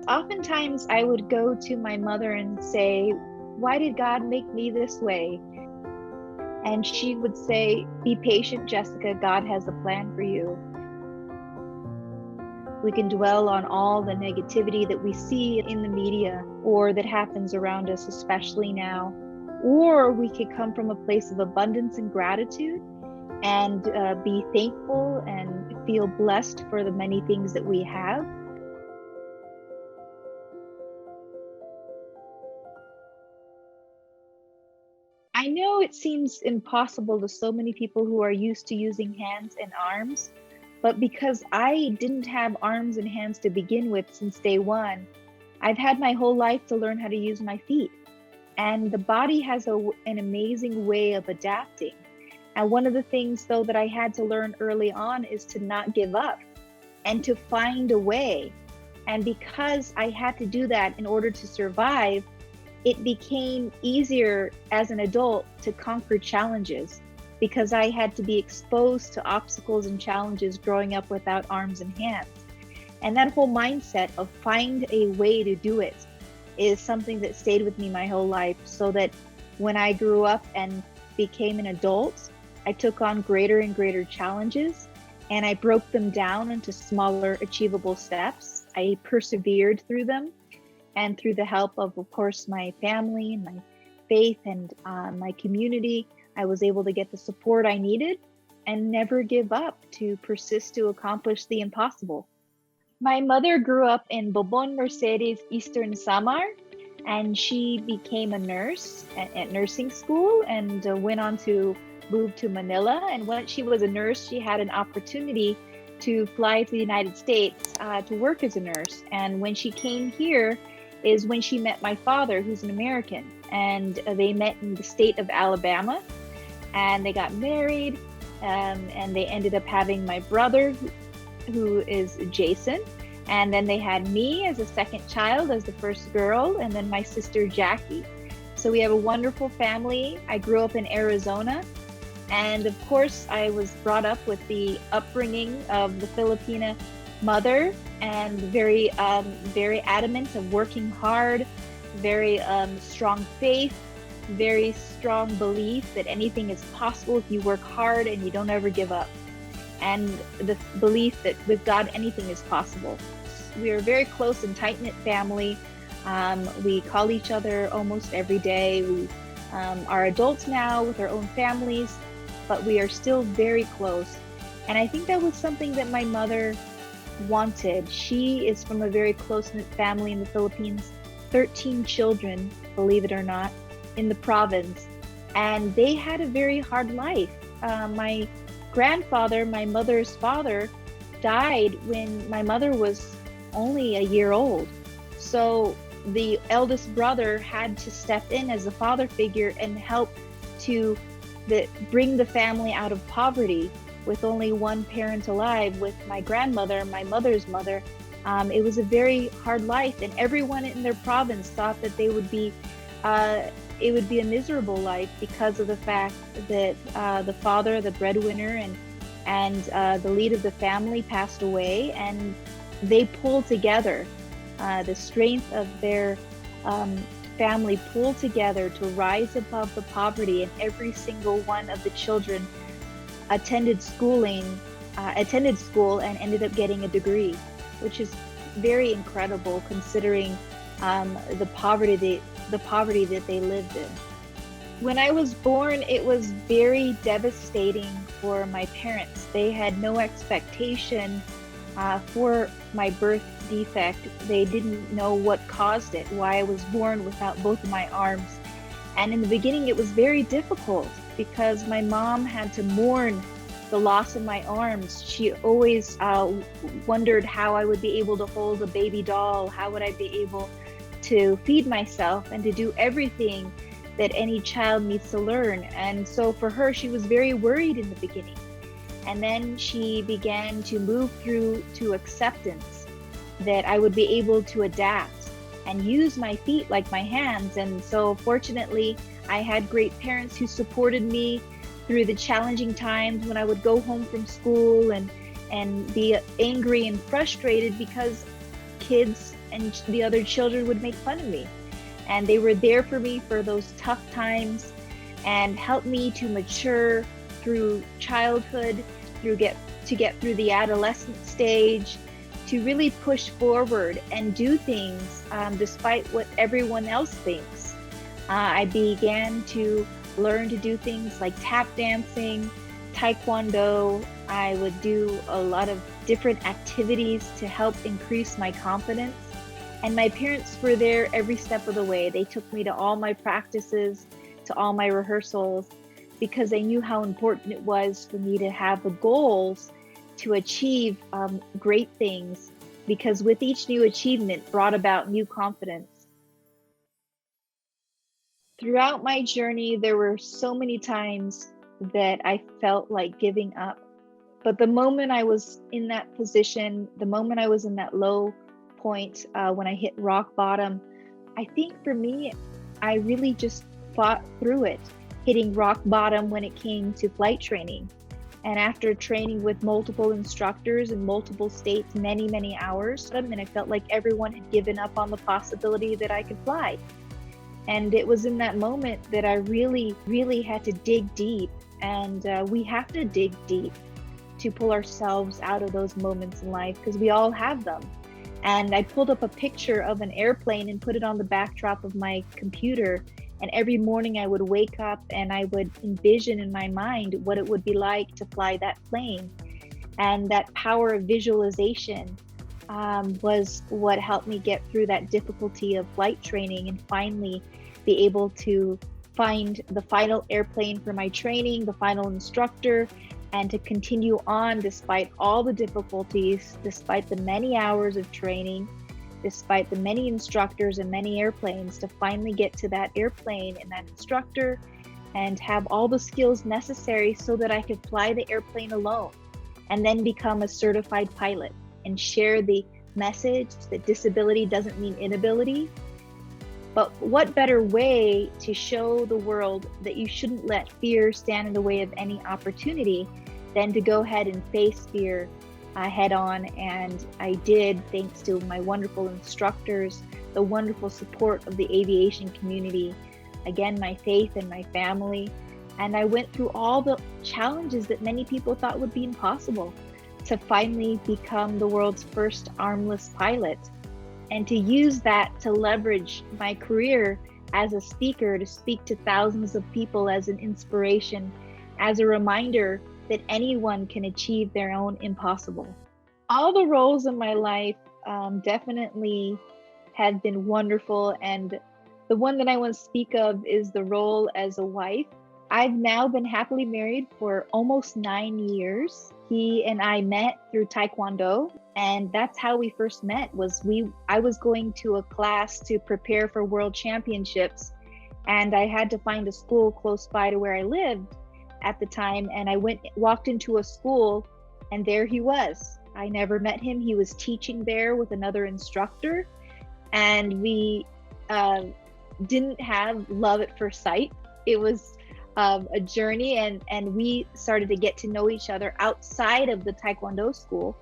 Oftentimes I would go to my mother and say, "Why did God make me this way?" And she would say, "Be patient, Jessica. God has a plan for you." We can dwell on all the negativity that we see in the media or that happens around us, especially now. Or we could come from a place of abundance and gratitude and be thankful and feel blessed for the many things that we have. I know it seems impossible to so many people who are used to using hands and arms, but because I didn't have arms and hands to begin with since day one, I've had my whole life to learn how to use my feet. And the body has an amazing way of adapting. And one of the things, though, that I had to learn early on is to not give up and to find a way. And because I had to do that in order to survive, it became easier as an adult to conquer challenges because I had to be exposed to obstacles and challenges growing up without arms and hands. And that whole mindset of find a way to do it is something that stayed with me my whole life, so that when I grew up and became an adult, I took on greater and greater challenges and I broke them down into smaller achievable steps. I persevered through them, and through the help of course, my family and my faith and my community, I was able to get the support I needed and never give up, to persist to accomplish the impossible. My mother grew up in Bobon, Mercedes, Eastern Samar, and she became a nurse at nursing school and went on to move to Manila. And once she was a nurse, she had an opportunity to fly to the United States to work as a nurse. And when she came here is when she met my father, who's an American, and they met in the state of Alabama, and they got married, and they ended up having my brother, who is Jason, and then they had me as a second child, as the first girl, and then my sister Jackie. So we have a wonderful family. I grew up in Arizona, and of course I was brought up with the upbringing of the Filipina mother, and very adamant of working hard, very strong faith, very strong belief that anything is possible if you work hard and you don't ever give up, and the belief that with God anything is possible. We are a very close and tight-knit family. We call each other almost every day. We are adults now with our own families, but we are still very close. And I think that was something that my mother wanted. She is from a very close-knit family in the Philippines, 13 children, believe it or not, in the province, and they had a very hard life. My grandfather, my mother's father, died when my mother was only a year old. So the eldest brother had to step in as a father figure and help to bring the family out of poverty with only one parent alive, with my grandmother, my mother's mother. It was a very hard life, and everyone in their province thought that it would be a miserable life because of the fact that the father, the breadwinner, and the lead of the family passed away, and they pulled together. The strength of their family pulled together to rise above the poverty, and every single one of the children attended school and ended up getting a degree, which is very incredible considering the poverty that they lived in. When I was born, it was very devastating for my parents. They had no expectation for my birth defect. They didn't know what caused it, why I was born without both of my arms. And in the beginning, it was very difficult because my mom had to mourn the loss of my arms. She always wondered how I would be able to hold a baby doll, how would I be able to feed myself and to do everything that any child needs to learn. And so for her, she was very worried in the beginning. And then she began to move through to acceptance that I would be able to adapt and use my feet like my hands. And so fortunately, I had great parents who supported me through the challenging times when I would go home from school and be angry and frustrated because kids and the other children would make fun of me. And they were there for me for those tough times and helped me to mature through childhood, to get through the adolescent stage, to really push forward and do things despite what everyone else thinks. I began to learn to do things like tap dancing, taekwondo. I would do a lot of different activities to help increase my confidence. And my parents were there every step of the way. They took me to all my practices, to all my rehearsals, because they knew how important it was for me to have the goals to achieve great things, because with each new achievement brought about new confidence. Throughout my journey, there were so many times that I felt like giving up. But the moment I was in that position, the moment I was in that low point, when I hit rock bottom, I think for me, I really just fought through it, hitting rock bottom when it came to flight training. And after training with multiple instructors in multiple states, many, many hours, and I felt like everyone had given up on the possibility that I could fly. And it was in that moment that I really, really had to dig deep. And we have to dig deep to pull ourselves out of those moments in life, because we all have them. And I pulled up a picture of an airplane and put it on the backdrop of my computer. And every morning I would wake up and I would envision in my mind what it would be like to fly that plane. And that power of visualization was what helped me get through that difficulty of flight training and finally be able to find the final airplane for my training, the final instructor, and to continue on despite all the difficulties, despite the many hours of training, despite the many instructors and many airplanes, to finally get to that airplane and that instructor and have all the skills necessary so that I could fly the airplane alone and then become a certified pilot and share the message that disability doesn't mean inability. But what better way to show the world that you shouldn't let fear stand in the way of any opportunity than to go ahead and face fear head on. And I did, thanks to my wonderful instructors, the wonderful support of the aviation community, again, my faith and my family. And I went through all the challenges that many people thought would be impossible to finally become the world's first armless pilot, and to use that to leverage my career as a speaker to speak to thousands of people as an inspiration, as a reminder that anyone can achieve their own impossible. All the roles in my life definitely have been wonderful, and the one that I want to speak of is the role as a wife. I've now been happily married for almost 9 years. He and I met through Taekwondo, and that's how we first met. I was going to a class to prepare for World Championships, and I had to find a school close by to where I lived at the time, and I walked into a school, and there he was. I never met him. He was teaching there with another instructor, and we didn't have love at first sight. It was a journey, and we started to get to know each other outside of the Taekwondo school.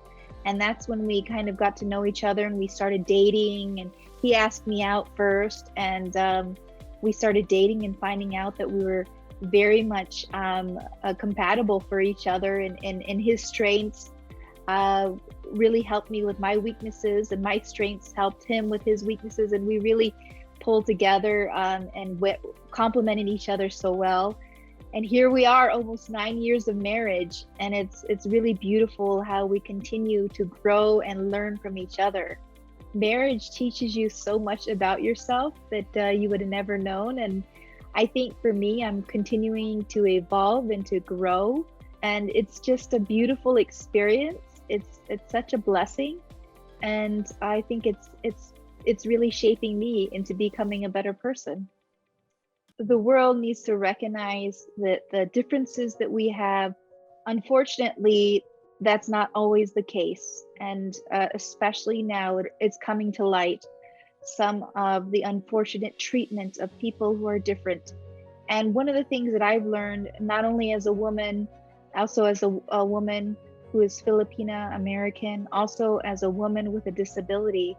And that's when we kind of got to know each other, and we started dating, and he asked me out first, and we started dating and finding out that we were very much compatible for each other, and his strengths really helped me with my weaknesses, and my strengths helped him with his weaknesses, and we really pulled together and complemented each other so well. And here we are, almost 9 years of marriage, and it's really beautiful how we continue to grow and learn from each other. Marriage teaches you so much about yourself that you would have never known, and I think for me, I'm continuing to evolve and to grow, and it's just a beautiful experience. It's such a blessing, and I think it's really shaping me into becoming a better person. The world needs to recognize that the differences that we have, unfortunately, that's not always the case. And especially now, it's coming to light some of the unfortunate treatment of people who are different. And one of the things that I've learned, not only as a woman, also as a woman who is Filipina-American, also as a woman with a disability,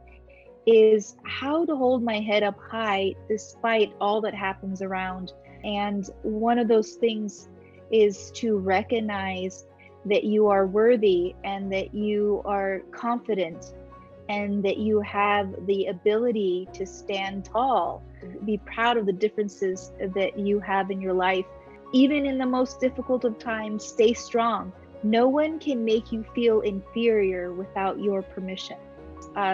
is how to hold my head up high despite all that happens around. And one of those things is to recognize that you are worthy and that you are confident and that you have the ability to stand tall. Be proud of the differences that you have in your life. Even in the most difficult of times, stay strong. No one can make you feel inferior without your permission.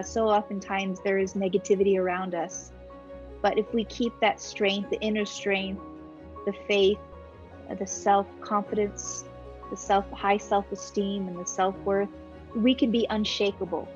So oftentimes there is negativity around us. But if we keep that strength, the inner strength, the faith, the self-confidence, the high self-esteem and the self-worth, we can be unshakable.